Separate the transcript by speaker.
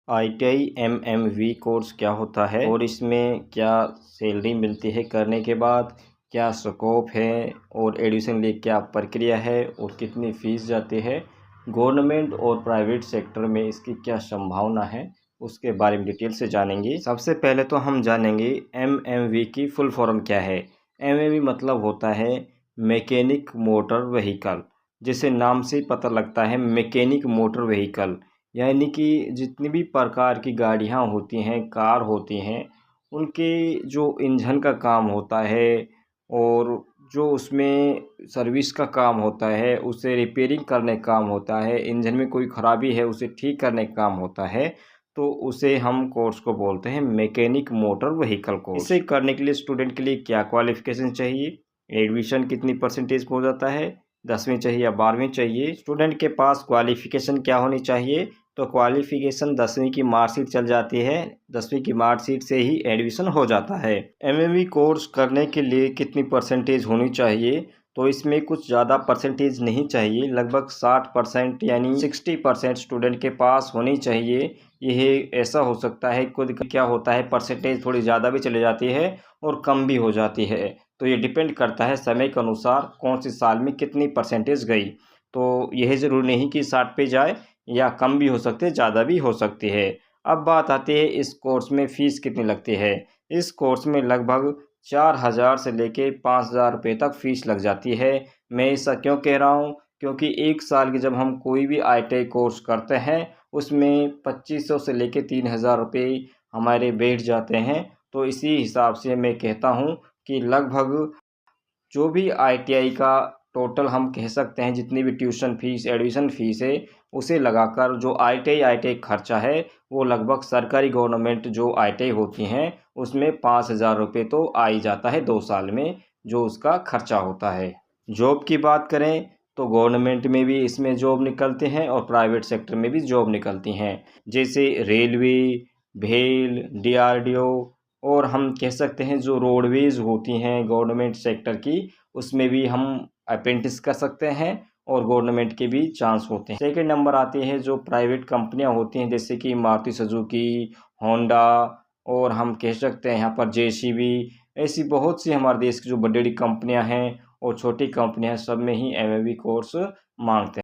Speaker 1: ITI MMV course क्या होता है और इसमें क्या सैलरी मिलती है करने के बाद, क्या स्कोप है और एडमिशन लिए क्या प्रक्रिया है और कितनी फ़ीस जाती है, गवर्नमेंट और प्राइवेट सेक्टर में इसकी क्या संभावना है, उसके बारे में डिटेल से जानेंगे। सबसे पहले तो हम जानेंगे MMV की फुल फॉर्म क्या है। MMV मतलब होता है मैकेनिक मोटर व्हीकल, जिसे नाम से ही पता लगता है मैकेनिक मोटर व्हीकल, यानी कि जितनी भी प्रकार की गाड़ियाँ होती हैं, कार होती हैं, उनके जो इंजन का काम होता है और जो उसमें सर्विस का काम होता है, उसे रिपेयरिंग करने का काम होता है, इंजन में कोई ख़राबी है उसे ठीक करने का काम होता है, तो उसे हम कोर्स को बोलते हैं मैकेनिक मोटर व्हीकल कोर्स। इसे करने के लिए स्टूडेंट के लिए क्या क्वालिफ़िकेशन चाहिए, एडमिशन कितनी परसेंटेज हो जाता है, 10वीं चाहिए या 12वीं चाहिए, स्टूडेंट के पास क्वालिफ़िकेशन क्या होनी चाहिए, तो क्वालिफ़िकेशन 10वीं की मार्कशीट चल जाती है, 10वीं की मार्कशीट से ही एडमिशन हो जाता है। MMV कोर्स करने के लिए कितनी परसेंटेज होनी चाहिए, तो इसमें कुछ ज़्यादा परसेंटेज नहीं चाहिए, लगभग 60% यानी 60% स्टूडेंट के पास होनी चाहिए। यह ऐसा हो सकता है खुद क्या होता है परसेंटेज थोड़ी ज़्यादा भी चली जाती है और कम भी हो जाती है, तो ये डिपेंड करता है समय के अनुसार कौन सी साल में कितनी परसेंटेज गई। तो यह ज़रूरी नहीं कि 60 पे जाए, या कम भी हो सकती है, ज़्यादा भी हो सकती है। अब बात आती है इस कोर्स में फ़ीस कितनी लगती है। इस कोर्स में लगभग 4000 से लेके 5000 रुपये तक फ़ीस लग जाती है। मैं ऐसा क्यों कह रहा हूँ, क्योंकि 1 साल की जब हम कोई भी ITI कोर्स करते हैं, उसमें 2500 से लेके 3000 रुपये हमारे बैठ जाते हैं। तो इसी हिसाब से मैं कहता हूँ कि लगभग जो भी ITI का टोटल हम कह सकते हैं, जितनी भी ट्यूशन फ़ीस, एडमिशन फ़ीस है, उसे लगाकर जो ITI खर्चा है, वो लगभग सरकारी गवर्नमेंट जो ITI होती हैं, उसमें 5000 रुपये तो आ ही जाता है 2 साल में, जो उसका खर्चा होता है। जॉब की बात करें तो गवर्नमेंट में भी इसमें जॉब निकलते हैं और प्राइवेट सेक्टर में भी जॉब निकलती हैं, जैसे रेलवे, भेल, DRDO, और हम कह सकते हैं जो रोडवेज़ होती हैं गवर्नमेंट सेक्टर की, उसमें भी हम अप्रेंटिस कर सकते हैं और गवर्नमेंट के भी चांस होते हैं। सेकंड नंबर आती है जो प्राइवेट कंपनियां होती हैं, जैसे कि मारुति सुजुकी, होंडा, और हम कह सकते हैं यहाँ पर JCB। ऐसी बहुत सी हमारे देश की जो बड़ी बड़ी कंपनियां हैं और छोटी कंपनियां हैं, सब में ही MMV कोर्स मांगते हैं।